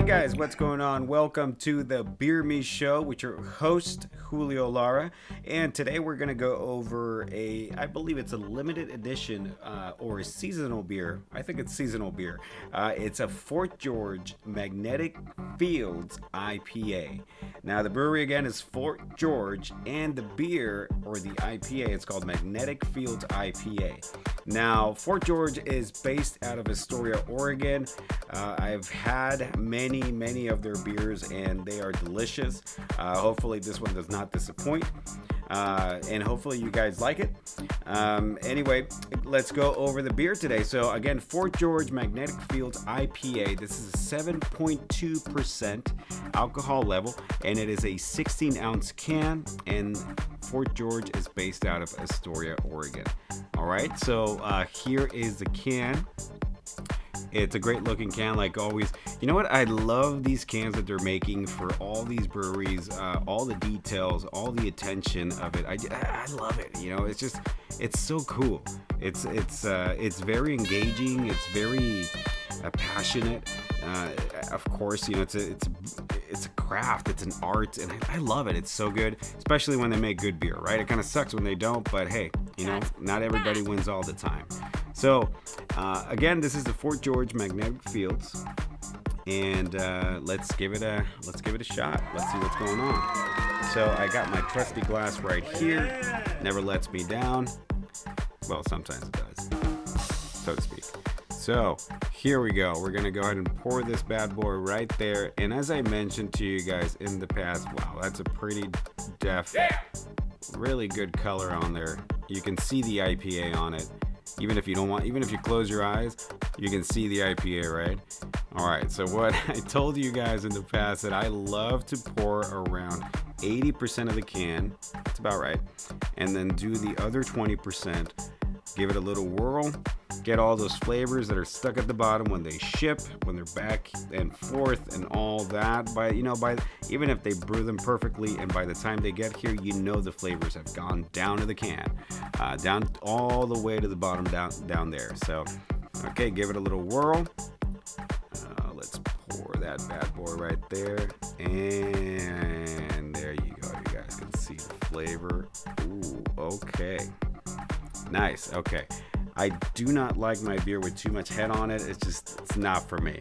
guys, what's going on? Welcome to the Beer Me Show with your host, Julio Lara. And today we're going to go over I believe it's a limited edition or a seasonal beer. I think it's seasonal beer. It's a Fort George Magnetic Fields IPA. Now, the brewery again is Fort George, and the beer, or the IPA, it's called Magnetic Fields IPA. Now, Fort George is based out of Astoria, Oregon. I've had many of their beers, and they are delicious. Hopefully this one does not disappoint, and hopefully you guys like it. Anyway, let's go over the beer today. So again, Fort George Magnetic Fields IPA. This is a 7.2% alcohol level, and it is a 16-ounce can, and Fort George is based out of Astoria, Oregon. All right, so here is the can. It's a great looking can, like always. You know what? I love these cans that they're making for all these breweries, all the details, all the attention of it. I love it. You know, it's so cool. It's very engaging. It's very passionate. Of course, you know, it's a craft. It's an art, and I love it. It's so good, especially when they make good beer, right? It kind of sucks when they don't, but hey, you know, not everybody wins all the time. So again, this is the Fort George Magnetic Fields, and let's give it a shot. Let's see what's going on. So I got my trusty glass right here. Never lets me down. Well, sometimes it does, so to speak. So here we go. We're gonna go ahead and pour this bad boy right there. And as I mentioned to you guys in the past, wow, that's a pretty really good color on there. You can see the IPA on it. Even if you close your eyes, you can see the IPA, right? All right, so what I told you guys in the past that I love to pour around 80% of the can, that's about right, and then do the other 20%, give it a little whirl, get all those flavors that are stuck at the bottom when they ship, when they're back and forth and all that. Even if they brew them perfectly, and by the time they get here, you know the flavors have gone down to the can, down all the way to the bottom, down there. So, okay, give it a little whirl. Let's pour that bad boy right there, and there you go. You guys can see the flavor. Ooh, okay, nice. Okay. I do not like my beer with too much head on it. It's not for me.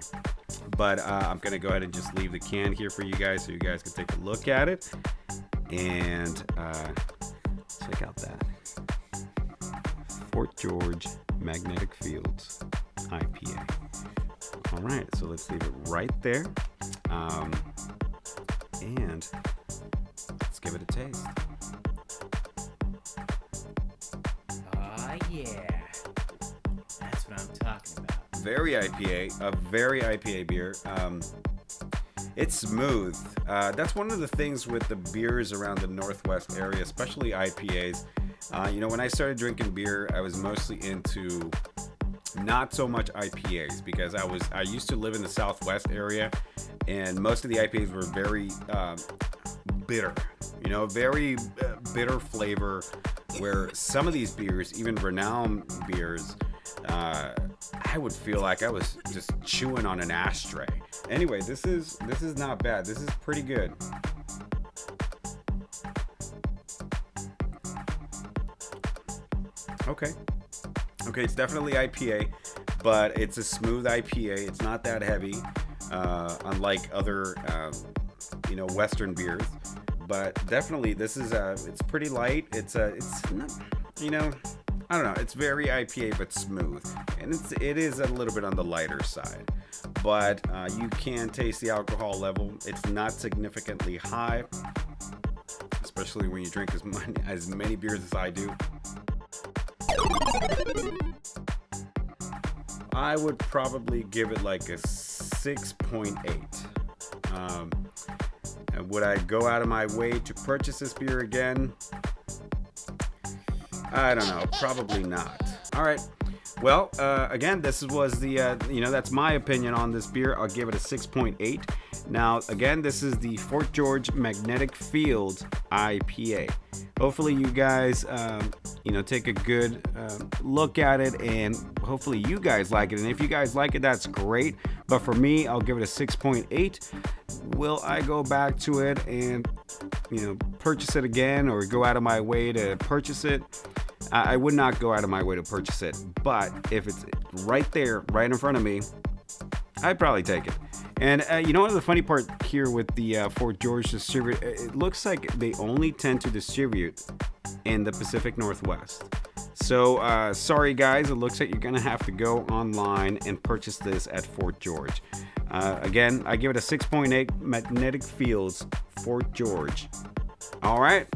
But I'm going to go ahead and just leave the can here for you guys so you guys can take a look at it. And check out that Fort George Magnetic Fields IPA. All right, so let's leave it right there. And let's give it a taste. Yeah. That's what I'm talking about. Very IPA beer. It's smooth. That's one of the things with the beers around the Northwest area, especially IPAs. You know, when I started drinking beer, I was mostly into not so much IPAs because I used to live in the Southwest area, and most of the IPAs were very bitter. You know, very bitter flavor. Where some of these beers, even renowned beers, I would feel like I was just chewing on an ashtray. Anyway, this is not bad. This is pretty good. Okay, it's definitely IPA, but it's a smooth IPA. It's not that heavy, unlike other, Western beers. But definitely, this is it's pretty light. It's not, I don't know. It's very IPA but smooth, and it is a little bit on the lighter side. But you can taste the alcohol level. It's not significantly high, especially when you drink as many beers as I do. I would probably give it like a 6.8. Would I go out of my way to purchase this beer again? I don't know. Probably not. All right. Well, again, this was the, that's my opinion on this beer. I'll give it a 6.8. Now, again, this is the Fort George Magnetic Fields IPA. Hopefully you guys, take a good look at it, and hopefully you guys like it. And if you guys like it, that's great. But for me, I'll give it a 6.8. Will I go back to it and, purchase it again or go out of my way to purchase it? I would not go out of my way to purchase it. But if it's right there, right in front of me, I'd probably take it. And the funny part here with the Fort George distributor, it looks like they only tend to distribute in the Pacific Northwest. So sorry guys, it looks like you're gonna have to go online and purchase this at Fort George. Again, I give it a 6.8 Magnetic Fields Fort George. All right.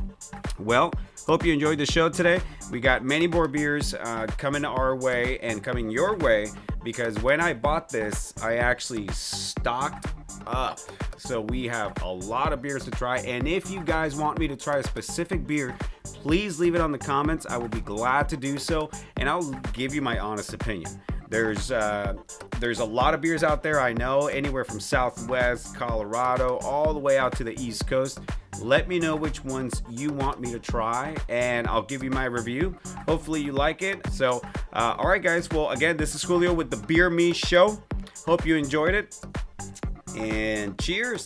Well, hope you enjoyed the show today. We got many more beers coming our way and coming your way, because when I bought this, I actually stocked up. So we have a lot of beers to try. And if you guys want me to try a specific beer, please leave it on the comments. I will be glad to do so, and I'll give you my honest opinion. There's a lot of beers out there, I know, anywhere from Southwest, Colorado, all the way out to the East Coast. Let me know which ones you want me to try, and I'll give you my review. Hopefully you like it. So, all right, guys. Well, again, this is Julio with the Beer Me Show. Hope you enjoyed it, and cheers.